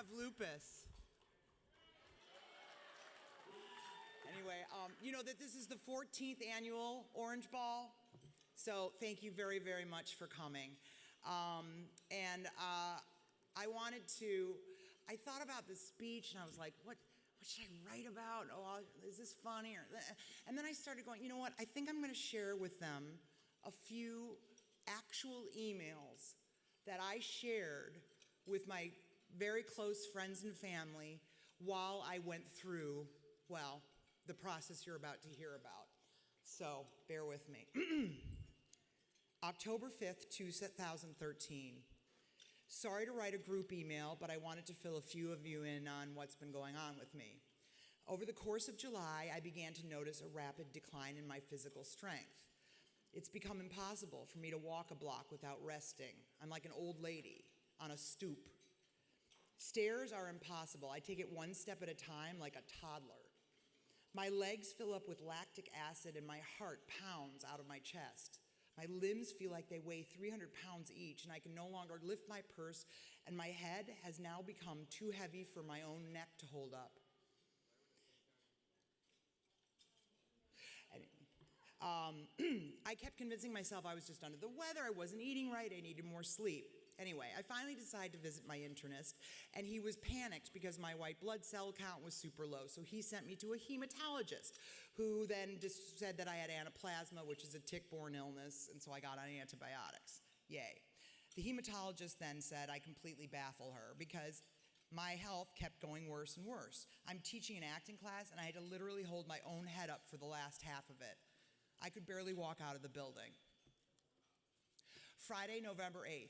have lupus. Anyway, you know that this is the 14th annual Orange Ball, so thank you very, very much for coming. I thought about this speech and I was like, what should I write about? Oh, is this funny? And then I started going, you know what? I think I'm going to share with them a few actual emails that I shared with my very close friends and family while I went through, well, the process you're about to hear about. So bear with me. October 5th, 2013. Sorry to write a group email, but I wanted to fill a few of you in on what's been going on with me. Over the course of July, I began to notice a rapid decline in my physical strength. It's become impossible for me to walk a block without resting. I'm like an old lady on a stoop. Stairs are impossible. I take it one step at a time like a toddler. My legs fill up with lactic acid and my heart pounds out of my chest. My limbs feel like they weigh 300 pounds each and I can no longer lift my purse and my head has now become too heavy for my own neck to hold up. I kept convincing myself I was just under the weather, I wasn't eating right, I needed more sleep. Anyway, I finally decided to visit my internist, and he was panicked because my white blood cell count was super low. So he sent me to a hematologist, who then just said that I had anaplasma, which is a tick-borne illness, and so I got on antibiotics. Yay. The hematologist then said I completely baffle her because my health kept going worse and worse. I'm teaching an acting class, and I had to literally hold my own head up for the last half of it. I could barely walk out of the building. Friday, November 8th.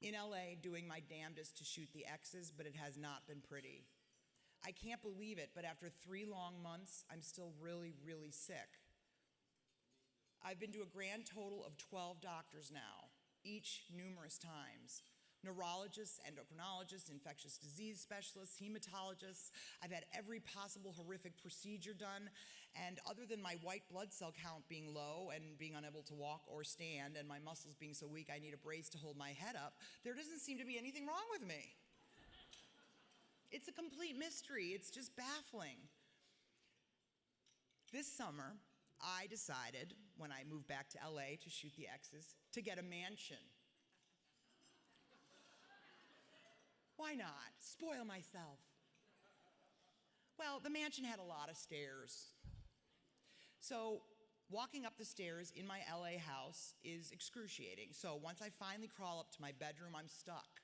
In LA, doing my damnedest to shoot the X's, but it has not been pretty. I can't believe it, but after 3 long months, I'm still really, really sick. I've been to a grand total of 12 doctors now, each numerous times. Neurologists, endocrinologists, infectious disease specialists, hematologists. I've had every possible horrific procedure done, and other than my white blood cell count being low and being unable to walk or stand and my muscles being so weak I need a brace to hold my head up, there doesn't seem to be anything wrong with me. It's a complete mystery. It's just baffling. This summer, I decided, when I moved back to LA to shoot the X's, to get a mansion. Why not? Spoil myself. Well, the mansion had a lot of stairs. So walking up the stairs in my LA house is excruciating. So once I finally crawl up to my bedroom, I'm stuck.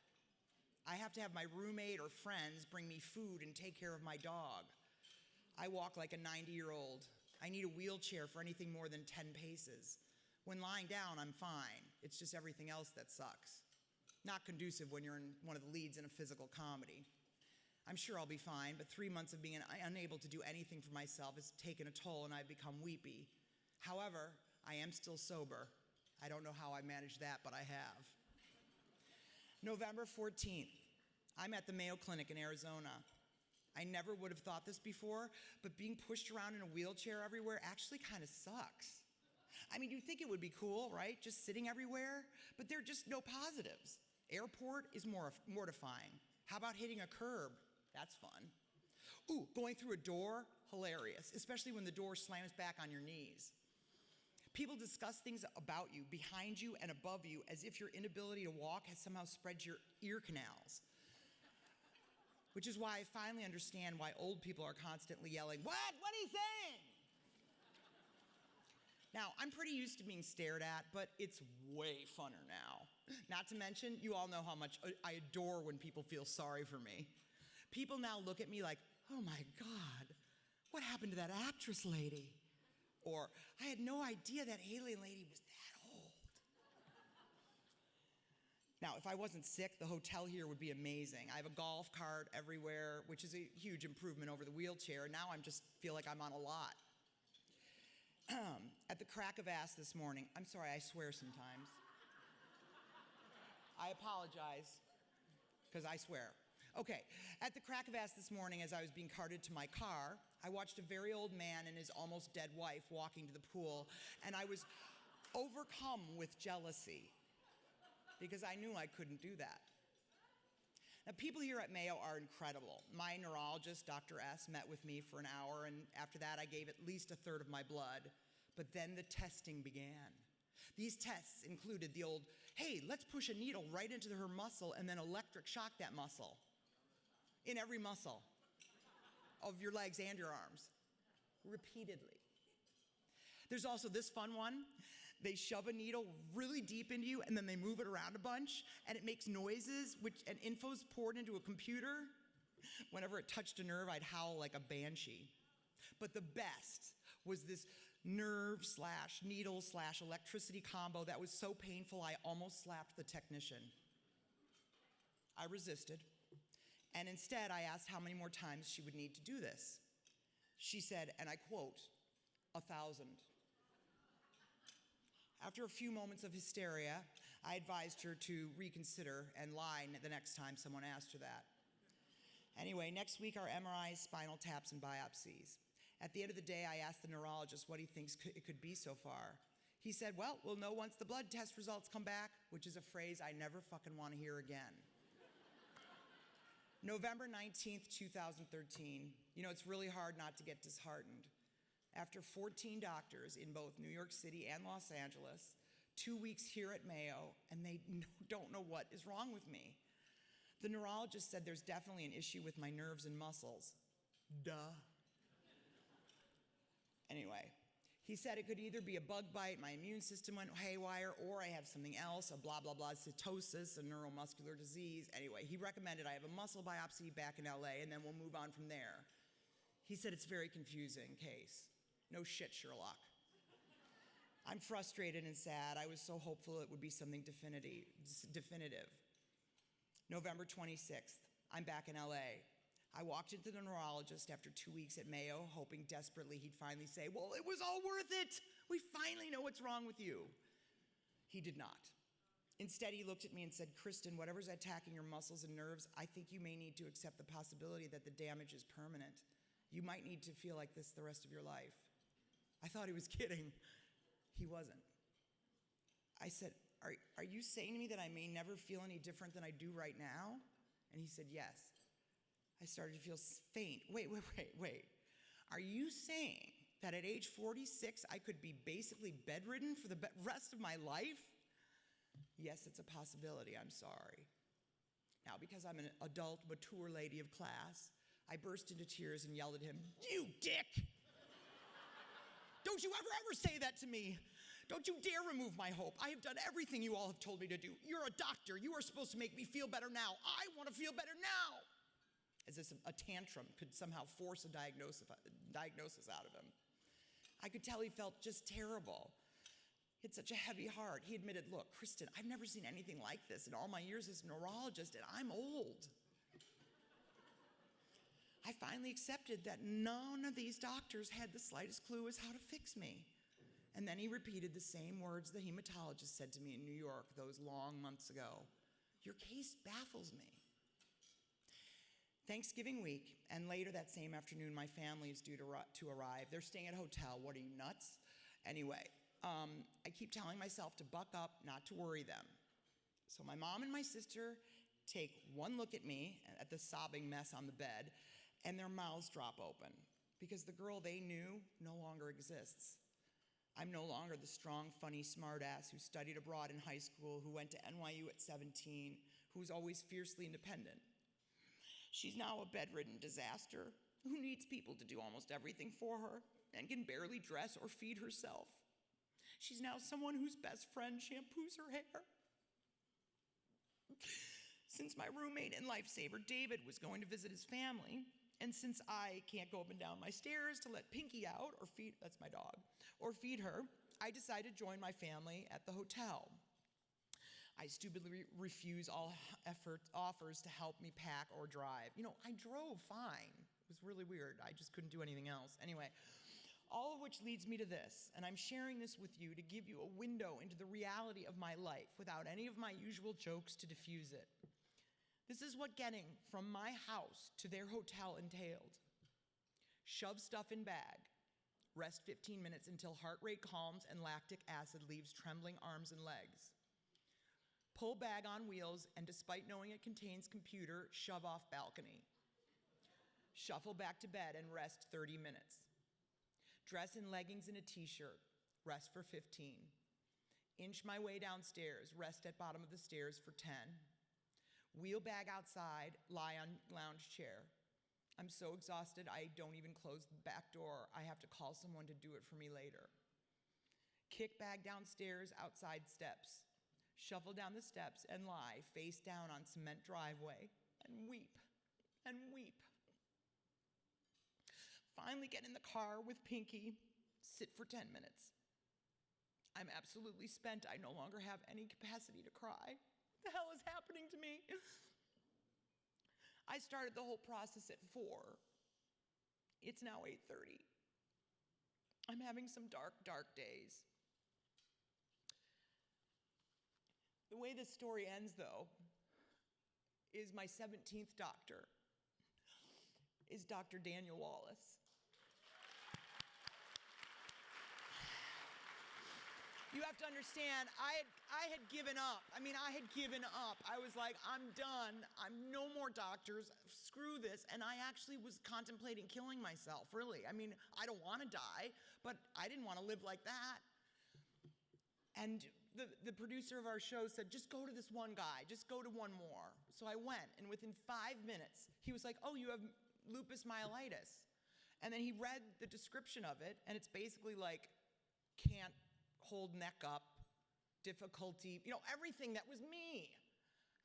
I have to have my roommate or friends bring me food and take care of my dog. I walk like a 90-year-old. I need a wheelchair for anything more than 10 paces. When lying down, I'm fine. It's just everything else that sucks. Not conducive when you're in one of the leads in a physical comedy. I'm sure I'll be fine, but 3 months of being unable to do anything for myself has taken a toll and I've become weepy. However, I am still sober. I don't know how I managed that, but I have. November 14th, I'm at the Mayo Clinic in Arizona. I never would have thought this before, but being pushed around in a wheelchair everywhere actually kind of sucks. I mean, you'd think it would be cool, right? Just sitting everywhere, but there are just no positives. Airport is more mortifying. How about hitting a curb? That's fun. Ooh, going through a door? Hilarious, especially when the door slams back on your knees. People discuss things about you, behind you and above you, as if your inability to walk has somehow spread to your ear canals. Which is why I finally understand why old people are constantly yelling, "What? What are you saying?" Now, I'm pretty used to being stared at, but it's way funner now. Not to mention, you all know how much I adore when people feel sorry for me. People now look at me like, "Oh my God, what happened to that actress lady?" Or, "I had no idea that alien lady was that old." Now, if I wasn't sick, the hotel here would be amazing. I have a golf cart everywhere, which is a huge improvement over the wheelchair. Now I just feel like I'm on a lot. At the crack of ass this morning, I'm sorry, I swear sometimes. I apologize, because I swear. Okay, at the crack of ass this morning as I was being carted to my car, I watched a very old man and his almost dead wife walking to the pool, and I was overcome with jealousy, because I knew I couldn't do that. Now, people here at Mayo are incredible. My neurologist, Dr. S., met with me for an hour, and after that, I gave at least a third of my blood. But then the testing began. These tests included the old, hey, let's push a needle right into her muscle and then electric shock that muscle. In every muscle of your legs and your arms, repeatedly. There's also this fun one. They shove a needle really deep into you, and then they move it around a bunch, and it makes noises, and info's poured into a computer. Whenever it touched a nerve, I'd howl like a banshee. But the best was this nerve/needle/electricity combo that was so painful I almost slapped the technician. I resisted, and instead I asked how many more times she would need to do this. She said, and I quote, 1,000. After a few moments of hysteria, I advised her to reconsider and lie the next time someone asked her that. Anyway, next week are MRIs, spinal taps, and biopsies. At the end of the day, I asked the neurologist what he thinks it could be so far. He said, well, we'll know once the blood test results come back, which is a phrase I never fucking want to hear again. November 19th, 2013. You know, it's really hard not to get disheartened. After 14 doctors in both New York City and Los Angeles, 2 weeks here at Mayo, and they don't know what is wrong with me. The neurologist said there's definitely an issue with my nerves and muscles. Duh. Anyway, he said it could either be a bug bite, my immune system went haywire, or I have something else, a blah, blah, blah, cytosis, a neuromuscular disease. Anyway, he recommended I have a muscle biopsy back in LA, and then we'll move on from there. He said it's a very confusing case. No shit, Sherlock. I'm frustrated and sad. I was so hopeful it would be something definitive. November 26th, I'm back in LA. I walked into the neurologist after 2 weeks at Mayo, hoping desperately he'd finally say, well, it was all worth it. We finally know what's wrong with you. He did not. Instead, he looked at me and said, Kristen, whatever's attacking your muscles and nerves, I think you may need to accept the possibility that the damage is permanent. You might need to feel like this the rest of your life. I thought he was kidding. He wasn't. I said, are you saying to me that I may never feel any different than I do right now? And he said, yes. I started to feel faint. Wait. Are you saying that at age 46, I could be basically bedridden for the rest of my life? Yes, it's a possibility. I'm sorry. Now, because I'm an adult, mature lady of class, I burst into tears and yelled at him, you dick! Don't you ever say that to me. Don't you dare remove my hope. I have done everything you all have told me to do. You're a doctor. You are supposed to make me feel better now. I want to feel better now. As if a tantrum could somehow force a diagnosis out of him. I could tell he felt just terrible. He had such a heavy heart. He admitted, look, Kristen, I've never seen anything like this in all my years as a neurologist, and I'm old. I finally accepted that none of these doctors had the slightest clue as how to fix me. And then he repeated the same words the hematologist said to me in New York those long months ago. Your case baffles me. Thanksgiving week, and later that same afternoon, my family is due to arrive. They're staying at a hotel. What are you, nuts? Anyway, I keep telling myself to buck up, not to worry them. So my mom and my sister take one look at me, at the sobbing mess on the bed, and their mouths drop open because the girl they knew no longer exists. I'm no longer the strong, funny smartass who studied abroad in high school, who went to NYU at 17, who was always fiercely independent. She's now a bedridden disaster who needs people to do almost everything for her and can barely dress or feed herself. She's now someone whose best friend shampoos her hair. Since my roommate and lifesaver, David, was going to visit his family, and since I can't go up and down my stairs to let Pinky out or feed, that's my dog, or feed her, I decided to join my family at the hotel. I stupidly refuse all offers to help me pack or drive. You know, I drove fine. It was really weird. I just couldn't do anything else. Anyway, all of which leads me to this, and I'm sharing this with you to give you a window into the reality of my life without any of my usual jokes to diffuse it. This is what getting from my house to their hotel entailed. Shove stuff in bag. Rest 15 minutes until heart rate calms and lactic acid leaves trembling arms and legs. Pull bag on wheels, and despite knowing it contains computer, shove off balcony. Shuffle back to bed and rest 30 minutes. Dress in leggings and a t-shirt, rest for 15. Inch my way downstairs, rest at bottom of the stairs for 10. Wheel bag outside, lie on lounge chair. I'm so exhausted I don't even close the back door. I have to call someone to do it for me later. Kick bag downstairs, outside steps. Shuffle down the steps and lie face down on cement driveway and weep and weep. Finally get in the car with Pinky, sit for 10 minutes. I'm absolutely spent. I no longer have any capacity to cry. What the hell is happening to me? I started the whole process at 4. It's now 8:30. I'm having some dark, dark days. The way this story ends, though, is my 17th doctor is Dr. Daniel Wallace. You have to understand, I had given up. I had given up. I was like, I'm done. I'm no more doctors. Screw this. And I actually was contemplating killing myself, really. I don't want to die, but I didn't want to live like that. And the producer of our show said, just go to this one guy. Just go to one more. So I went, and within 5 minutes, he was like, oh, you have lupus myelitis. And then he read the description of it, and it's basically like, can't hold neck up, difficulty, everything that was me.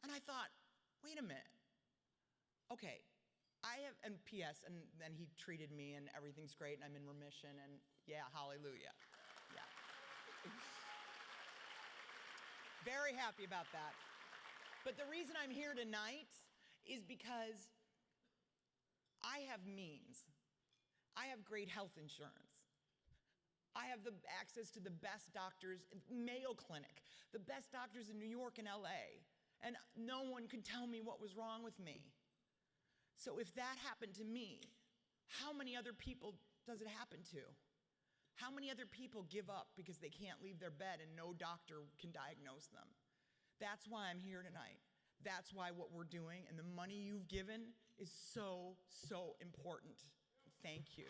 And I thought, wait a minute. Okay, and P.S., and then he treated me, and everything's great, and I'm in remission, and yeah, hallelujah. Yeah. Very happy about that. But the reason I'm here tonight is because I have means. I have great health insurance. I have the access to the best doctors, Mayo Clinic, the best doctors in New York and LA, and no one could tell me what was wrong with me. So if that happened to me, how many other people does it happen to? How many other people give up because they can't leave their bed and no doctor can diagnose them? That's why I'm here tonight. That's why what we're doing and the money you've given is so, so important. Thank you.